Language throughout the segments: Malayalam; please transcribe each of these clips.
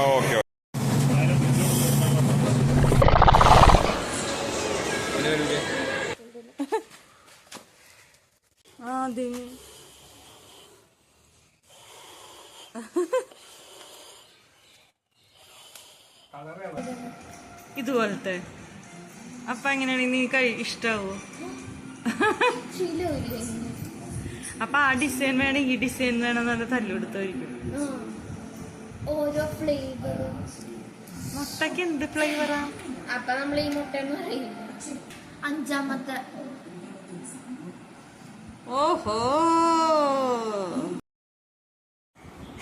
ഓക്കെ. അതെ ഇതുപോലത്തെ അപ്പൊ എങ്ങനെയാണെങ്കിൽ നീ ഇഷ്ടാവോ? അപ്പൊ ആ ഡിസൈൻ വേണം ഈ ഡിസൈൻ വേണം എന്ന് തല്ലുകൊടുത്തായിരിക്കും. ഓരോ ഫ്ലേവറും മുട്ടക്ക് എന്ത് ഫ്ലേവറാ? അപ്പൊ നമ്മൾ ഈ മുട്ട എന്ന് പറയും അഞ്ചാമത്തെ. ഓഹോ,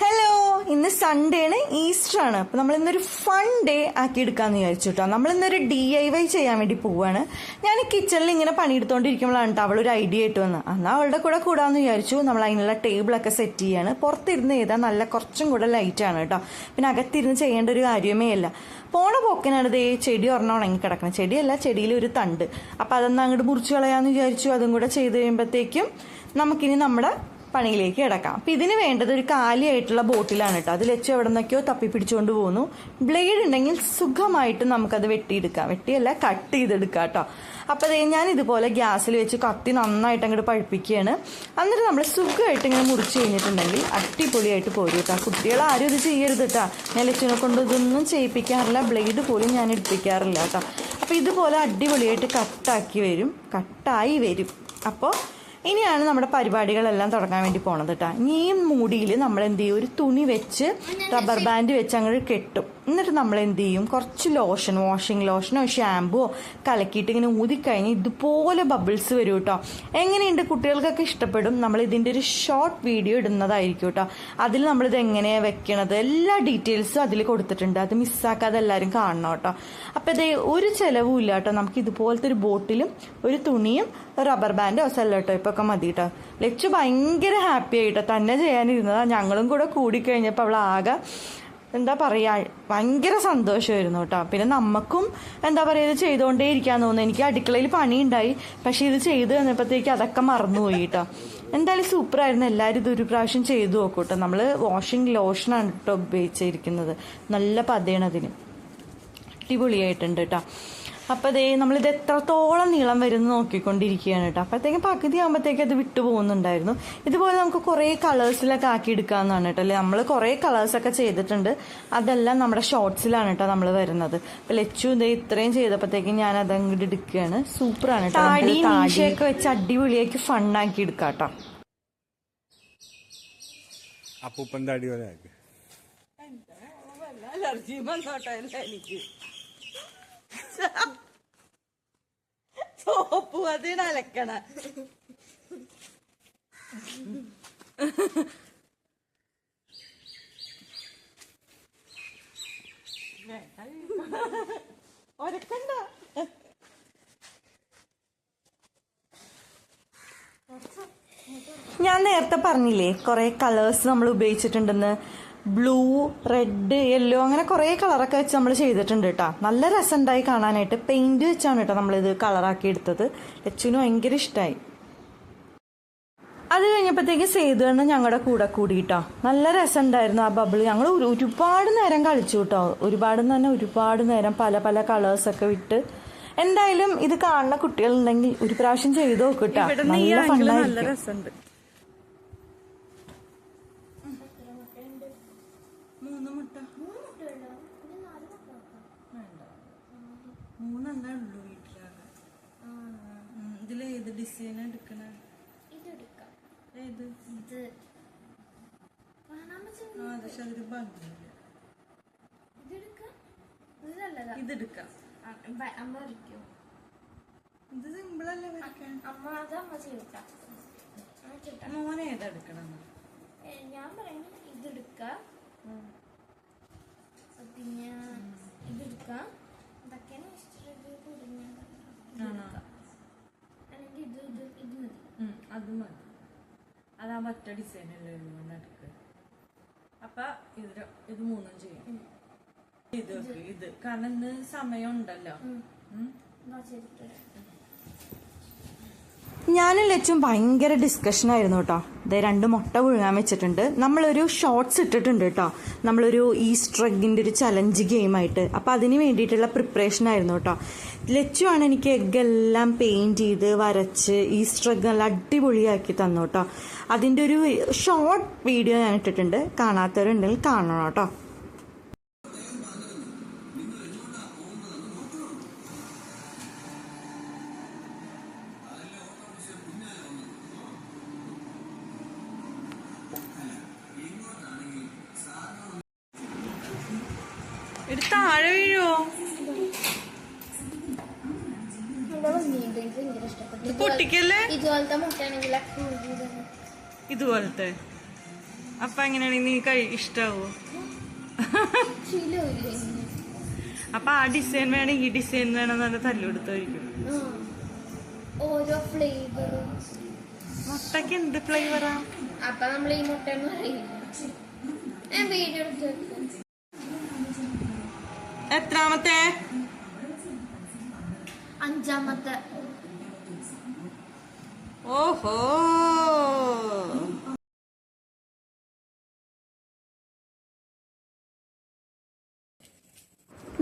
ഹലോ, ഇന്ന് സൺഡേ ആണ്, ഈസ്റ്റർ ആണ്. അപ്പൊ നമ്മൾ ഇന്നൊരു ഫൺ ഡേ ആക്കി എടുക്കാന്ന് വിചാരിച്ചു കേട്ടോ. നമ്മൾ ഇന്നൊരു DIY ചെയ്യാൻ വേണ്ടി പോവാണ്. ഞാൻ കിച്ചണിൽ ഇങ്ങനെ പണിയെടുത്തോണ്ടിരിക്കുമ്പോഴാണ് കേട്ടോ അവളൊരു ഐഡിയ ആയിട്ട് വന്നത്. എന്നാൽ അവളുടെ കൂടെ കൂടാന്ന് വിചാരിച്ചു. നമ്മൾ അതിനുള്ള ടേബിളൊക്കെ സെറ്റ് ചെയ്യാണ്. പുറത്തിരുന്ന് ചെയ്താൽ നല്ല കുറച്ചും കൂടെ ലൈറ്റാണ് കേട്ടോ. പിന്നെ അകത്തിരുന്ന് ചെയ്യേണ്ട ഒരു കാര്യമേ അല്ല. പോണ പോക്കിനാണ് ഇതേ ചെടി ഒരെണ്ണം ഉണങ്ങി കിടക്കണം. ചെടിയല്ല, ചെടിയിൽ ഒരു തണ്ട്. അപ്പം അതൊന്ന് അങ്ങോട്ട് മുറിച്ച് കളയാന്ന് വിചാരിച്ചു. അതും കൂടെ ചെയ്ത് കഴിയുമ്പോഴത്തേക്കും നമുക്കിനി നമ്മുടെ പണിയിലേക്ക് കിടക്കാം. അപ്പം ഇതിന് വേണ്ടത് ഒരു കാലിയായിട്ടുള്ള ബോട്ടിലാണ് കേട്ടോ. അതിൽ വെച്ച് എവിടെ നിന്നൊക്കെയോ തപ്പി പിടിച്ചുകൊണ്ട് പോകുന്നു. ബ്ലേഡ് ഉണ്ടെങ്കിൽ സുഖമായിട്ട് നമുക്കത് വെട്ടിയല്ല കട്ട് ചെയ്തെടുക്കാം കേട്ടോ. അപ്പം അതേ ഞാൻ ഇതുപോലെ ഗ്യാസിൽ വെച്ച് കത്തി നന്നായിട്ട് അങ്ങോട്ട് പഴുപ്പിക്കുകയാണ്. എന്നിട്ട് നമ്മൾ സുഖമായിട്ട് ഇങ്ങനെ മുറിച്ച് കഴിഞ്ഞിട്ടുണ്ടെങ്കിൽ അടിപൊളിയായിട്ട് പോരും കേട്ടോ. കുട്ടികൾ ആരും ഇത് ചെയ്യരുത് കേട്ടോ. ഞാൻ ലക്ഷ്യനെ കൊണ്ട് ഇതൊന്നും ചെയ്യിപ്പിക്കാറില്ല. ബ്ലേഡ് പോലും ഞാൻ എടുപ്പിക്കാറില്ല കേട്ടോ. അപ്പോൾ ഇതുപോലെ അടിപൊളിയായിട്ട് കട്ടായി വരും. അപ്പോൾ ഇനിയാണ് നമ്മുടെ പരിപാടികളെല്ലാം തുടങ്ങാൻ വേണ്ടി പോണത് കേട്ടോ. ഇനി ഈ മൂടിയിൽ നമ്മൾ എന്ത് ചെയ്യും, ഒരു തുണി വെച്ച് റബ്ബർ ബാൻഡ് വെച്ച് അങ്ങോട്ട് കെട്ടും. എന്നിട്ട് നമ്മൾ എന്ത് ചെയ്യും, കുറച്ച് ലോഷൻ, വാഷിംഗ് ലോഷനോ ഷാമ്പുവോ കലക്കിയിട്ട് ഇങ്ങനെ ഊതിക്കഴിഞ്ഞ് ഇതുപോലെ ബബിൾസ് വരും കേട്ടോ. എങ്ങനെയുണ്ട്, കുട്ടികൾക്കൊക്കെ ഇഷ്ടപ്പെടും. നമ്മൾ ഇതിൻ്റെ ഒരു ഷോർട്ട് വീഡിയോ ഇടുന്നതായിരിക്കും കേട്ടോ. അതിൽ നമ്മളിത് എങ്ങനെയാണ് വെക്കണത് എല്ലാ ഡീറ്റെയിൽസും അതിൽ കൊടുത്തിട്ടുണ്ട്. അത് മിസ്സാക്കാതെ എല്ലാവരും കാണണം കേട്ടോ. അപ്പം ഇതേ ഒരു ചിലവും ഇല്ല കേട്ടോ. നമുക്ക് ഇതുപോലത്തെ ഒരു ബോട്ടിലും ഒരു തുണിയും റബ്ബർ ബാൻഡോ സെല്ലോ ടൈപ്പൊക്കെ മതി കേട്ടോ. ലച്ചു ഭയങ്കര ഹാപ്പി ആയിട്ടോ തന്നെ ചെയ്യാനിരുന്നതാണ്. ഞങ്ങളും കൂടെ കൂടിക്കഴിഞ്ഞപ്പോൾ അവൾ ആകെ എന്താ പറയുക ഭയങ്കര സന്തോഷമായിരുന്നു കേട്ടോ. പിന്നെ നമുക്കും എന്താ പറയുക ഇത് ചെയ്തുകൊണ്ടേ ഇരിക്കാൻ തോന്നുന്നു. എനിക്ക് അടുക്കളയിൽ പണിയുണ്ടായി, പക്ഷെ ഇത് ചെയ്ത് തന്നപ്പോഴത്തേക്ക് അതൊക്കെ മറന്നുപോയി കേട്ടോ. എന്തായാലും സൂപ്പറായിരുന്നു. എല്ലാവരും ഇതൊരു പ്രാവശ്യം ചെയ്തു നോക്കൂ കേട്ടോ. നമ്മൾ വാഷിംഗ് ലോഷനാണ് കേട്ടോ ഉപയോഗിച്ചിരിക്കുന്നത്. നല്ല പതയാണ് അതിന്, അടിപൊളിയായിട്ടുണ്ട് കേട്ടോ. അപ്പോൾ അതേ നമ്മളിത് എത്രത്തോളം നീളം വരുന്നു നോക്കിക്കൊണ്ടിരിക്കുകയാണ് കേട്ടോ. അപ്പോഴത്തേക്കും പകുതി ആകുമ്പോഴത്തേക്കും അത് വിട്ടു പോകുന്നുണ്ടായിരുന്നു. ഇതുപോലെ നമുക്ക് കുറേ കളേഴ്സിലൊക്കെ ആക്കി എടുക്കാമെന്നാണ് കേട്ടോ. അല്ലേ, നമ്മൾ കുറേ കളേഴ്സൊക്കെ ചെയ്തിട്ടുണ്ട്. അതെല്ലാം നമ്മുടെ ഷോർട്സിലാണ് കേട്ടോ നമ്മൾ വരുന്നത്. അപ്പോൾ ലച്ചു ഇതേ ഇത്രയും ചെയ്തപ്പോഴത്തേക്കും ഞാൻ അതങ്ങോട്ട് എടുക്കുകയാണ്. സൂപ്പറാണ് കേട്ടോ. താടിയൊക്കെ വെച്ച് അടിപൊളിയാക്കി ഫണ്ണാക്കി എടുക്കാം കേട്ടോ. അപ്പൂപ്പൻ താടി പോലെ അലർജി വന്നോട്ടല്ല എനിക്ക്. സോപ്പ് അതിന് അലക്കണ ഒരക്കണ്ട. ഞാൻ നേരത്തെ പറഞ്ഞില്ലേ കുറേ കളേഴ്സ് നമ്മൾ ഉപയോഗിച്ചിട്ടുണ്ടെന്ന്. ബ്ലൂ, റെഡ്, യെല്ലോ അങ്ങനെ കുറേ കളറൊക്കെ വെച്ച് നമ്മൾ ചെയ്തിട്ടുണ്ട് കേട്ടോ. നല്ല രസമുണ്ടായി കാണാനായിട്ട്. പെയിന്റ് വെച്ചാണ് കേട്ടോ നമ്മളിത് കളറാക്കി എടുത്തത്. ലച്ചുവിന് ഭയങ്കര ഇഷ്ടമായി. അത് കഴിഞ്ഞപ്പോഴത്തേക്ക് സേതുവണ്ണ ഞങ്ങളുടെ കൂടെ കൂടിയിട്ടോ. നല്ല രസമുണ്ടായിരുന്നു ആ ബബിൾ. ഞങ്ങൾ ഒരുപാട് നേരം കളിച്ചു കേട്ടോ. ഒരുപാട് നേരം പല പല കളേഴ്സൊക്കെ വിട്ട്. എന്തായാലും ഇത് കാണുന്ന കുട്ടികളുണ്ടെങ്കിൽ ഒരു പ്രാവശ്യം ചെയ്ത് നോക്കൂട്ടോ. നല്ല ഫണ്ണായിരിക്കും. മൂന്നെണ്ണേ ഉള്ളൂ വീട്ടിലാകെ. ഇതിലേത് ഡിസൈൻ എടുക്കണ? ഏത്? പക്ഷെ അതൊരു ഭംഗിയില്ല. ഇതെടുക്കാം. ഇത് സിമ്പിളല്ലേ വരയ്ക്കാൻ? മോനെ ഏതെടുക്കണം? ഞാൻ പറയുന്നത് ഇതെടുക്കാം, പിന്നെ ഇതെടുക്കാം. ഇതൊക്കെയാണ് അല്ലെങ്കിൽ ഇത് മതി. അത് മതി. അതാ ഒറ്റ ഡിസൈൻ അല്ലേ ഉള്ളൂ നടുക്ക്. അപ്പൊ ഇത് മൂന്നും ചെയ്യും. ഇത് കാരണം ഇന്ന് സമയം ഉണ്ടല്ലോ. ഞാനും ലച്ചും ഭയങ്കര ഡിസ്കഷൻ ആയിരുന്നു കേട്ടോ. ഇത് 2 മുട്ട പുഴുങ്ങാൻ വെച്ചിട്ടുണ്ട്. നമ്മളൊരു ഷോർട്സ് ഇട്ടിട്ടുണ്ട് കേട്ടോ, നമ്മളൊരു ഈസ്റ്റർ എഗ്ഗിൻ്റെ ഒരു ചലഞ്ച് ഗെയിമായിട്ട്. അപ്പോൾ അതിന് വേണ്ടിയിട്ടുള്ള പ്രിപ്പറേഷൻ ആയിരുന്നു കേട്ടോ. ലച്ചു ആണ് എനിക്ക് എഗ്ഗ് എല്ലാം പെയിൻറ്റ് ചെയ്ത് വരച്ച് ഈസ്റ്റർ എഗ്ഗ് നല്ല അടിപൊളിയാക്കി തന്നു കേട്ടോ. അതിൻ്റെ ഒരു ഷോർട്ട് വീഡിയോ ഞാൻ ഇട്ടിട്ടുണ്ട്, കാണാത്തവരുണ്ടെങ്കിൽ കാണണം കേട്ടോ. താഴെ വീഴുവോ? പൊട്ടിക്കല്ലേ? ഇതുപോലത്തെ മുട്ടയാണെങ്കിൽ ഇതുപോലത്തെ. അപ്പൊ എങ്ങനെയാണെങ്കിൽ നീ ഇഷ്ടാവോ? അപ്പൊ ആ ഡിസൈൻ വേണം, ഈ ഡിസൈൻ വേണം എന്നല്ല തല്ലുകൊടുത്തായിരിക്കും. ഓരോ ഫ്ലേവറും. മുട്ടക്ക് എന്ത് ഫ്ലേവറാ? അപ്പൊ നമ്മൾ ഈ മുട്ട എന്ന് പറയും. വീഡിയോ എടുത്ത് എത്രാമത്തെ? 5ാമത്തെ. ഓഹോ,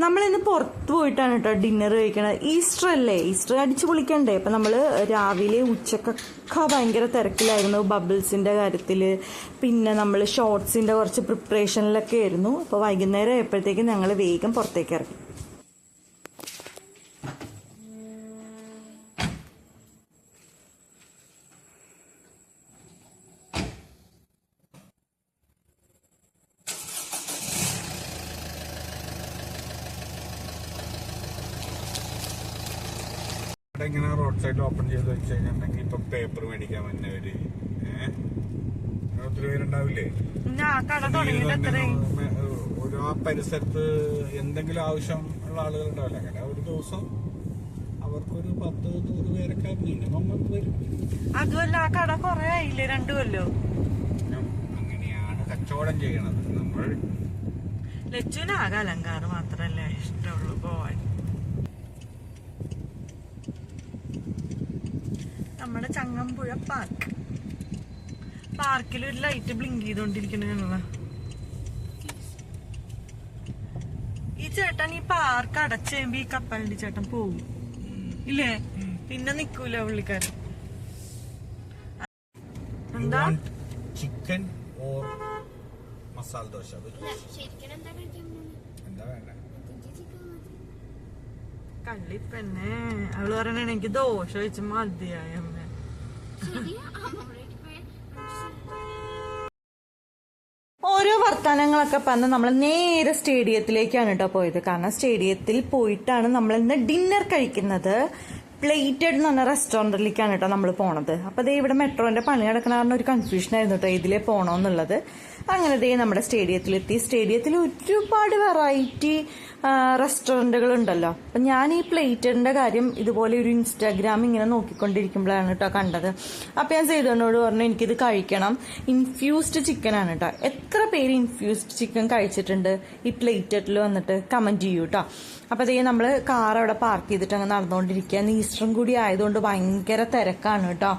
നമ്മളിന്ന് പുറത്ത് പോയിട്ടാണ് കേട്ടോ ഡിന്നർ കഴിക്കണത്. ഈസ്റ്റർ അല്ലേ, ഈസ്റ്റർ അടിച്ചു പൊളിക്കണ്ടേ. അപ്പം നമ്മൾ രാവിലെ ഉച്ചക്കൊക്കെ ഭയങ്കര തിരക്കിലായിരുന്നു ബബിൾസിൻ്റെ കാര്യത്തിൽ, പിന്നെ നമ്മൾ ഷോർട്സിൻ്റെ കുറച്ച് പ്രിപ്പറേഷനിലൊക്കെ ആയിരുന്നു. അപ്പോൾ വൈകുന്നേരം ആയപ്പോഴത്തേക്കും ഞങ്ങൾ വേഗം പുറത്തേക്ക് ഇറങ്ങി. ഇങ്ങനെ റോഡ് സൈഡിൽ ഓപ്പൺ ചെയ്ത് വെച്ച് കഴിഞ്ഞിട്ടുണ്ടെങ്കിൽ ഇപ്പൊ പേപ്പർ മേടിക്കാൻ വന്നവര് ഒത്തിരി പേരുണ്ടാവില്ലേ? ഒരു ആ പരിസരത്ത് എന്തെങ്കിലും ആവശ്യം ഉള്ള ആളുകൾ ഉണ്ടാവില്ല. അങ്ങനെ ഒരു ദിവസം അവർക്കൊരു 10-100 പേരൊക്കെ മിനിമം വരും. അതുമല്ല, ആ കട കൊറേ ആയില്ലേ, 2 കൊല്ലം. അങ്ങനെയാണ് കച്ചവടം ചെയ്യണത്. നമ്മൾ ലച്ചുവിനാകെ അലങ്കാരം മാത്രല്ലേ ഇഷ്ടമുള്ളൂ പോവാൻ. നമ്മുടെ ചങ്ങമ്പുഴ പാർക്കിൽ ഒരു ലൈറ്റ് ബ്ലിങ്ക് ചെയ്തോണ്ടിരിക്കണ. ഈ ചേട്ടൻ ഈ പാർക്ക് അടച്ചുമ്പോ ഈ കപ്പലിന്റെ ചേട്ടൻ പോവും ഇല്ലേ, പിന്നെ നിക്കൂല പുള്ളിക്കാരൻ. എന്താ ചിക്കൻ ഓർ മസാല ദോശ? എന്താ വേണ്ട? കള്ളിപ്പെന്നെ അവള് പറയണ എനിക്ക് ദോശ വെച്ച് മതിയായ അമ്മ. ഓരോ വർത്തമാനങ്ങളൊക്കെ പറഞ്ഞ് നമ്മൾ നേരെ സ്റ്റേഡിയത്തിലേക്കാണ് കേട്ടോ പോയത്. കാരണം സ്റ്റേഡിയത്തിൽ പോയിട്ടാണ് നമ്മൾ ഇന്ന് ഡിന്നർ കഴിക്കുന്നത്. പ്ലേറ്റഡ് എന്ന് പറഞ്ഞ റെസ്റ്റോറൻറ്റിലേക്കാണ് കേട്ടോ നമ്മൾ പോണത്. അപ്പോൾ ദേ ഇവിടെ മെട്രോന്റെ പണി നടക്കണ കാരണം ഒരു കൺഫ്യൂഷൻ ആയിരുന്നു കേട്ടോ ഇതിലേ പോകണമെന്നുള്ളത്. അങ്ങനെ ദേ നമ്മുടെ സ്റ്റേഡിയത്തിലെത്തി. സ്റ്റേഡിയത്തിൽ ഒരുപാട് വെറൈറ്റി റെസ്റ്റോറൻറ്റുകൾ ഉണ്ടല്ലോ. അപ്പം ഞാൻ ഈ പ്ലേറ്റഡിന്റെ കാര്യം ഇതുപോലെ ഒരു ഇൻസ്റ്റാഗ്രാം ഇങ്ങനെ നോക്കിക്കൊണ്ടിരിക്കുമ്പോഴാണ് കേട്ടോ കണ്ടത്. അപ്പം ഞാൻ സേതുവിനോട് പറഞ്ഞു എനിക്കിത് കഴിക്കണം. ഇൻഫ്യൂസ്ഡ് ചിക്കൻ ആണ് കേട്ടോ. എത്ര പേര് ഇൻഫ്യൂസ്ഡ് ചിക്കൻ കഴിച്ചിട്ടുണ്ട് ഈ പ്ലേറ്റഡിൽ വന്നിട്ട് കമന്റ് ചെയ്യൂ കേട്ടോ. അപ്പം അതേ നമ്മൾ കാർ അവിടെ പാർക്ക് ചെയ്തിട്ട് അങ്ങ് നടന്നുകൊണ്ടിരിക്കുക. ഈസ്റ്ററും കൂടി ആയതുകൊണ്ട് ഭയങ്കര തിരക്കാണ് കേട്ടോ.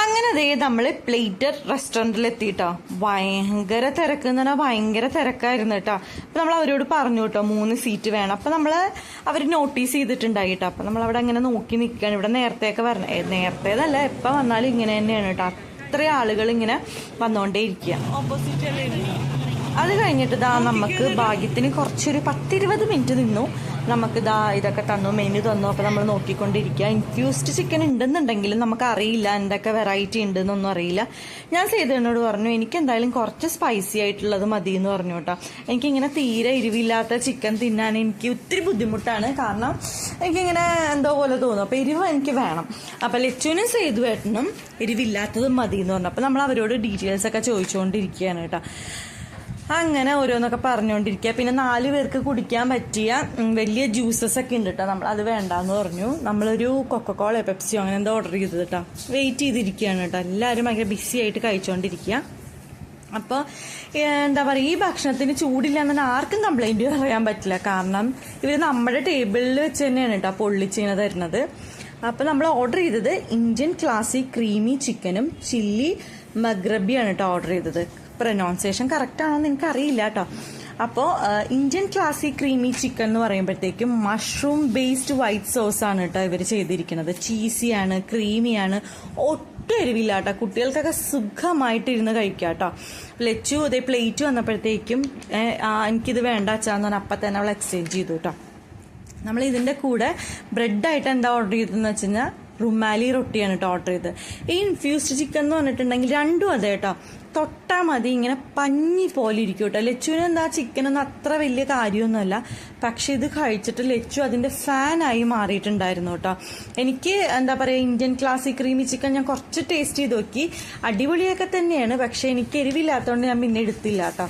അങ്ങനെ അതേ നമ്മൾ പ്ലേറ്റഡ് റെസ്റ്റോറൻറ്റിൽ എത്തിയിട്ടോ. ഭയങ്കര തിരക്ക് എന്ന് പറഞ്ഞാൽ ഭയങ്കര തിരക്കായിരുന്നു കേട്ടോ. അപ്പം നമ്മൾ അവരോട് പറഞ്ഞു കേട്ടോ 3 സീറ്റ് വേണം. അപ്പം നമ്മൾ അവർ നോട്ടീസ് ചെയ്തിട്ടുണ്ടായി കേട്ടോ. അപ്പം നമ്മൾ അവിടെ അങ്ങനെ നോക്കി നിൽക്കുകയാണ്. ഇവിടെ നേരത്തെയൊക്കെ നേരത്തേതല്ല എപ്പോൾ വന്നാലും ഇങ്ങനെ തന്നെയാണ് കേട്ടോ. അത്ര ആളുകൾ ഇങ്ങനെ വന്നുകൊണ്ടേ ഇരിക്കുക. അത് കഴിഞ്ഞിട്ട് നമുക്ക് ഭാഗ്യത്തിന് കുറച്ചൊരു 10-20 മിനിറ്റ് നിന്നു. നമുക്ക് ഇതൊക്കെ തന്നു, മെനു തന്നു. അപ്പോൾ നമ്മൾ നോക്കിക്കൊണ്ടിരിക്കുക. ഇൻഫ്യൂസ്ഡ് ചിക്കൻ ഉണ്ടെന്നുണ്ടെങ്കിലും നമുക്ക് അറിയില്ല എന്തൊക്കെ വെറൈറ്റി ഉണ്ടെന്നൊന്നും അറിയില്ല. ഞാൻ സേതുവിനോട് പറഞ്ഞു എനിക്ക് എന്തായാലും കുറച്ച് സ്പൈസി ആയിട്ടുള്ളത് മതി എന്ന് പറഞ്ഞു കേട്ടോ. എനിക്കിങ്ങനെ തീരെ എരിവില്ലാത്ത ചിക്കൻ തിന്നാൻ എനിക്ക് ഒത്തിരി ബുദ്ധിമുട്ടാണ്. കാരണം എനിക്കിങ്ങനെ എന്തോ പോലെ തോന്നും. അപ്പോൾ എരിവ് എനിക്ക് വേണം. അപ്പോൾ ലച്ചുവിനും സേതുവേട്ടനും എരിവില്ലാത്തതും മതി എന്ന് പറഞ്ഞു. അപ്പോൾ നമ്മൾ അവരോട് ഡീറ്റെയിൽസ് ഒക്കെ ചോദിച്ചുകൊണ്ടിരിക്കുകയാണ് കേട്ടോ. അങ്ങനെ ഓരോന്നൊക്കെ പറഞ്ഞുകൊണ്ടിരിക്കുക. പിന്നെ 4 പേർക്ക് കുടിക്കാൻ പറ്റിയ വലിയ ജ്യൂസസ് ഒക്കെ ഉണ്ട് കേട്ടോ. നമ്മൾ അത് വേണ്ടാന്ന് പറഞ്ഞു. നമ്മളൊരു കൊക്കക്കോള പെപ്സിയോ അങ്ങനെ എന്തോ ഓർഡർ ചെയ്തത് കേട്ടോ. വെയിറ്റ് ചെയ്തിരിക്കുകയാണ് കേട്ടോ. എല്ലാവരും ഭയങ്കര ബിസി ആയിട്ട് കഴിച്ചുകൊണ്ടിരിക്കുക. അപ്പോൾ എന്താ പറയുക, ഈ ഭക്ഷണത്തിന് ചൂടില്ല എന്ന് ആർക്കും കംപ്ലൈൻറ്റ് പറയാൻ പറ്റില്ല. കാരണം ഇവർ നമ്മുടെ ടേബിളിൽ വെച്ച് തന്നെയാണ് കേട്ടോ പൊള്ളിച്ചിങ്ങനെ തരുന്നത്. അപ്പോൾ നമ്മൾ ഓർഡർ ചെയ്തത് ഇന്ത്യൻ ക്ലാസിക് ക്രീമി ചിക്കനും ചില്ലി മഗ്രബിയാണ് കേട്ടോ ഓർഡർ ചെയ്തത്. പ്രൊനൗൺസിയേഷൻ കറക്റ്റ് ആണോന്ന് എനിക്ക് അറിയില്ല കേട്ടോ. അപ്പോൾ ഇന്ത്യൻ ക്ലാസിക് ക്രീമി ചിക്കൻ എന്ന് പറയുമ്പോഴത്തേക്കും മഷ്റൂം ബേസ്ഡ് വൈറ്റ് സോസ് ആണ് കേട്ടോ ഇവർ ചെയ്തിരിക്കുന്നത്. ചീസിയാണ്, ക്രീമിയാണ്, ഒട്ടും എരിവില്ല കേട്ടോ. കുട്ടികൾക്കൊക്കെ സുഖമായിട്ട് ഇരുന്ന് കഴിക്കാം കേട്ടോ. ലച്ചു അതേ പ്ലേറ്റ് വന്നപ്പോഴത്തേക്കും എനിക്കിത് വേണ്ട അച്ചാന്ന് പറഞ്ഞാൽ അപ്പം തന്നെ അവൾ എക്സ്ചേഞ്ച് ചെയ്തു കേട്ടോ. നമ്മൾ ഇതിൻ്റെ കൂടെ ബ്രെഡായിട്ട് എന്താ ഓർഡർ ചെയ്തതെന്ന് വെച്ച് കഴിഞ്ഞാൽ റുമാലി റൊട്ടിയാണ് കേട്ടോ ഓർഡർ ചെയ്തത്. ഈ ഇൻഫ്യൂസ്ഡ് ചിക്കൻ എന്ന് പറഞ്ഞിട്ടുണ്ടെങ്കിൽ രണ്ടും അതെ കേട്ടോ, തൊട്ടാൽ മതി ഇങ്ങനെ പഞ്ഞി പോലെ ഇരിക്കും കേട്ടോ. ലച്ചുവിന് എന്താ ചിക്കനൊന്നും അത്ര വലിയ കാര്യമൊന്നുമല്ല, പക്ഷെ ഇത് കഴിച്ചിട്ട് ലച്ചു അതിൻ്റെ ഫാനായി മാറിയിട്ടുണ്ടായിരുന്നു കേട്ടോ. എനിക്ക് എന്താ പറയുക, ഇന്ത്യൻ ക്ലാസിക് ക്രീമി ചിക്കൻ ഞാൻ കുറച്ച് ടേസ്റ്റ് ചെയ്ത് നോക്കി, അടിപൊളിയൊക്കെ തന്നെയാണ്. പക്ഷെ എനിക്ക് എരിവില്ലാത്തതുകൊണ്ട് ഞാൻ പിന്നെ എടുത്തില്ല കേട്ടോ.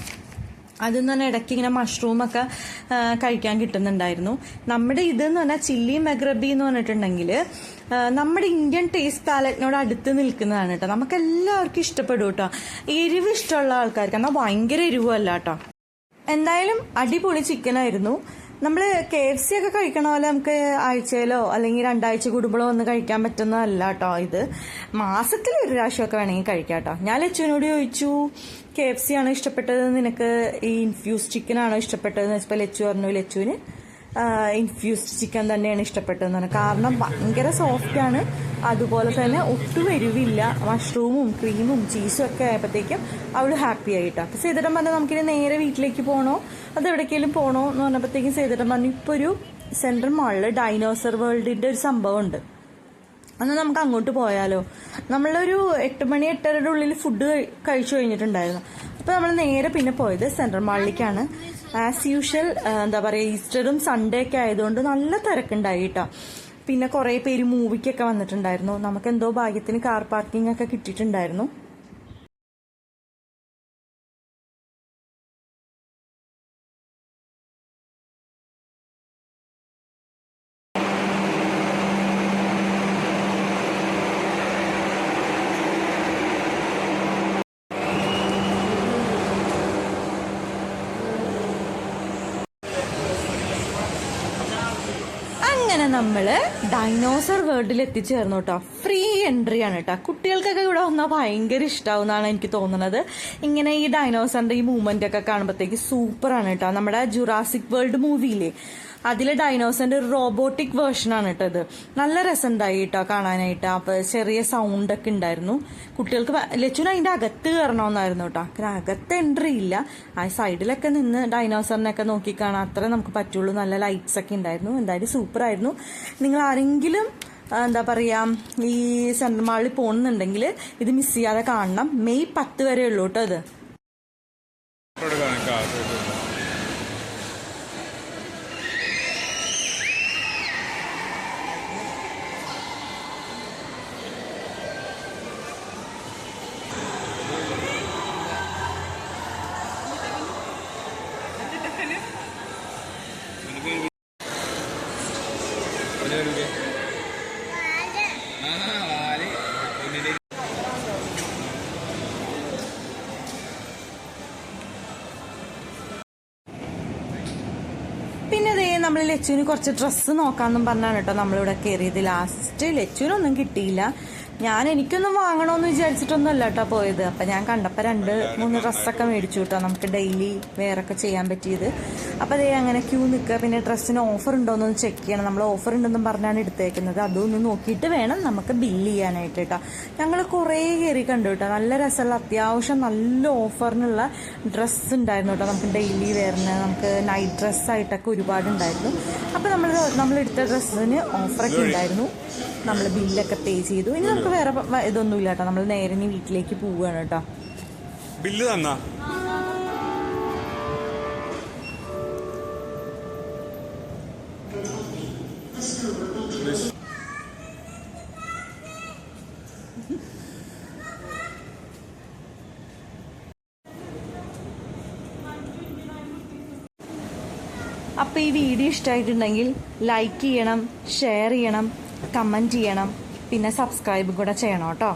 അതെന്ന് പറഞ്ഞാൽ ഇടയ്ക്ക് ഇങ്ങനെ മഷ്റൂമൊക്കെ കഴിക്കാൻ കിട്ടുന്നുണ്ടായിരുന്നു. നമ്മുടെ ഇതെന്ന് പറഞ്ഞാൽ ചില്ലി മഗ്രബി എന്ന് പറഞ്ഞിട്ടുണ്ടെങ്കിൽ നമ്മുടെ ഇന്ത്യൻ ടേസ്റ്റ് പാലറ്റിനോട് അടുത്ത് നിൽക്കുന്നതാണ് കേട്ടോ. നമുക്ക് എല്ലാവർക്കും ഇഷ്ടപ്പെടും കേട്ടോ, എരിവ് ഇഷ്ടമുള്ള ആൾക്കാർക്ക്. എന്നാൽ ഭയങ്കര എരിവല്ല കേട്ടോ. എന്തായാലും അടിപൊളി ചിക്കനായിരുന്നു. നമ്മൾ KFC ഒക്കെ കഴിക്കണ പോലെ നമുക്ക് ആഴ്ചയിലോ അല്ലെങ്കിൽ 2 ആഴ്ച കൂടുമ്പോഴോ ഒന്ന് കഴിക്കാൻ പറ്റുന്നതല്ല കേട്ടോ. ഇത് മാസത്തിൽ 1 പ്രാവശ്യമൊക്കെ വേണമെങ്കിൽ കഴിക്കാം കേട്ടോ. ഞാൻ ലച്ചുവിനോട് ചോദിച്ചു KFC ആണോ ഇഷ്ടപ്പെട്ടത്, നിനക്ക് ഈ ഇൻഫ്യൂസ്ഡ് ചിക്കൻ ആണോ ഇഷ്ടപ്പെട്ടതെന്ന് വെച്ചപ്പോൾ ലച്ചു പറഞ്ഞു ലച്ചുവിന് ഇൻഫ്യൂസ്ഡ് ചിക്കൻ തന്നെയാണ് ഇഷ്ടപ്പെട്ടതെന്ന് പറഞ്ഞു. കാരണം ഭയങ്കര സോഫ്റ്റാണ്, അതുപോലെ തന്നെ ഒട്ടും എരിവില്ല. മഷ്റൂമും ക്രീമും ചീസും ഒക്കെ ആയപ്പോഴത്തേക്കും അവൾ ഹാപ്പി ആയിട്ടാണ്. അപ്പോൾ സേതട്ടൻ പറഞ്ഞു നമുക്കിനി നേരെ വീട്ടിലേക്ക് പോകണോ അത് എവിടേക്കെങ്കിലും പോകണോ എന്ന് പറഞ്ഞപ്പോഴത്തേക്കും സേതട്ടൻ പറഞ്ഞു ഇപ്പോൾ ഒരു സെൻട്രൽ മാളിൽ ഡൈനോസർ വേൾഡിൻ്റെ ഒരു സംഭവം ഉണ്ട്, എന്നാൽ നമുക്ക് അങ്ങോട്ട് പോയാലോ. നമ്മളൊരു 8 മണി 8:30യുടെ ഉള്ളിൽ ഫുഡ് കഴിച്ചു കഴിഞ്ഞിട്ടുണ്ടായിരുന്നു. അപ്പോൾ നമ്മൾ നേരെ പിന്നെ പോയത് സെൻട്രൽ മാളിലേക്കാണ്. ആസ് യൂഷ്വൽ എന്താ പറയുക, ഈസ്റ്ററും സൺഡേ ഒക്കെ ആയതുകൊണ്ട് നല്ല തിരക്കുണ്ടായി കേട്ടോ. പിന്നെ കുറേ പേര് മൂവിക്കൊക്കെ വന്നിട്ടുണ്ടായിരുന്നു. നമുക്ക് എന്തോ ഭാഗ്യത്തിന് കാർ പാർക്കിംഗ് ഒക്കെ കിട്ടിയിട്ടുണ്ടായിരുന്നു. അങ്ങനെ നമ്മൾ ഡൈനോസർ വേൾഡിൽ എത്തിച്ചേർന്നു കേട്ടോ. ഫ്രീ എൻട്രി ആണ് കേട്ടോ. കുട്ടികൾക്കൊക്കെ ഇവിടെ വന്നാൽ ഭയങ്കര ഇഷ്ടമാവും എന്നാണ് എനിക്ക് തോന്നുന്നത്. ഇങ്ങനെ ഈ ഡൈനോസറിന്റെ ഈ മൂവ്മെന്റ് ഒക്കെ കാണുമ്പോഴത്തേക്ക് സൂപ്പറാണ് കേട്ടോ. നമ്മുടെ ജുറാസിക് വേൾഡ് മൂവിയില്ലേ, അതിലെ ഡൈനോസറിന്റെ ഒരു റോബോട്ടിക് വേർഷനാണ് കേട്ടോ ഇത്. നല്ല രസമുണ്ടായി കേട്ടോ കാണാനായിട്ട്. അപ്പോൾ ചെറിയ സൗണ്ടൊക്കെ ഉണ്ടായിരുന്നു. കുട്ടികൾക്ക് ലച്ചുവിന് അതിൻ്റെ അകത്ത് കയറണമെന്നായിരുന്നു കേട്ടോ. അകത്ത് എൻട്രി ഇല്ല, ആ സൈഡിലൊക്കെ നിന്ന് ഡൈനോസറിനൊക്കെ നോക്കിക്കാണാൻ അത്രേ നമുക്ക് പറ്റുള്ളൂ. നല്ല ലൈറ്റ്സ് ഒക്കെ ഉണ്ടായിരുന്നു. എന്തായാലും സൂപ്പറായിരുന്നു. നിങ്ങൾ ആരെങ്കിലും എന്താ പറയുക ഈ സെൻട്രൽ മാളിൽ പോകുന്നുണ്ടെങ്കിൽ ഇത് മിസ് ചെയ്യാതെ കാണണം. മെയ് 10 വരെ ഉള്ളൂ കേട്ടോ ഇത്. പിന്നെ ദേ നമ്മൾ ലച്ചുവിന് കുറച്ച് ഡ്രസ്സ് നോക്കാമെന്നും പറഞ്ഞാണ് കേട്ടോ നമ്മളിവിടെ കയറിയത്. ലാസ്റ്റ് ലച്ചുവിനൊന്നും കിട്ടിയില്ല. എനിക്കൊന്നും വാങ്ങണമെന്ന് വിചാരിച്ചിട്ടൊന്നും അല്ല കേട്ടോ പോയത്. അപ്പം ഞാൻ കണ്ടപ്പോൾ 2-3 ഡ്രസ്സൊക്കെ മേടിച്ചു കേട്ടോ, നമുക്ക് ഡെയിലി വെയറൊക്കെ ചെയ്യാൻ പറ്റിയത്. അപ്പോൾ അതേ അങ്ങനെ ക്യൂ നിൽക്കുക. പിന്നെ ഡ്രസ്സിന് ഓഫർ ഉണ്ടോയെന്നൊന്ന് ചെക്ക് ചെയ്യണം. നമ്മൾ ഓഫർ ഉണ്ടെന്നും പറഞ്ഞാണ് എടുത്തേക്കുന്നത്. അതൊന്ന് നോക്കിയിട്ട് വേണം നമുക്ക് ബില്ല് ചെയ്യാനായിട്ട് കേട്ടോ. ഞങ്ങൾ കുറേ കയറി കണ്ടു കേട്ടോ. നല്ല രസമുള്ള അത്യാവശ്യം നല്ല ഓഫറിനുള്ള ഡ്രസ്സ് ഉണ്ടായിരുന്നു കേട്ടോ. നമുക്ക് ഡെയിലി വെയറിന് നമുക്ക് നൈറ്റ് ഡ്രസ്സായിട്ടൊക്കെ ഒരുപാടുണ്ടായിരുന്നു. അപ്പോൾ നമ്മളെടുത്ത ഡ്രസ്സിന് ഓഫറൊക്കെ ഉണ്ടായിരുന്നു. നമ്മൾ ബില്ലൊക്കെ പേ ചെയ്തു. ഇനി നമുക്ക് വേറെ ഇതൊന്നുമില്ല കേട്ടോ. നമ്മൾ നേരെ ഇനി വീട്ടിലേക്ക് പോവുകയാണ് കേട്ടോ. ബില്ല് തന്നാ അപ്പോൾ ഈ വീഡിയോ ഇഷ്ടമായിട്ടുണ്ടെങ്കിൽ ലൈക്ക് ചെയ്യണം, ഷെയർ ചെയ്യണം, കമൻറ്റ് ചെയ്യണം, പിന്നെ സബ്സ്ക്രൈബ് കൂടെ ചെയ്യണം കേട്ടോ.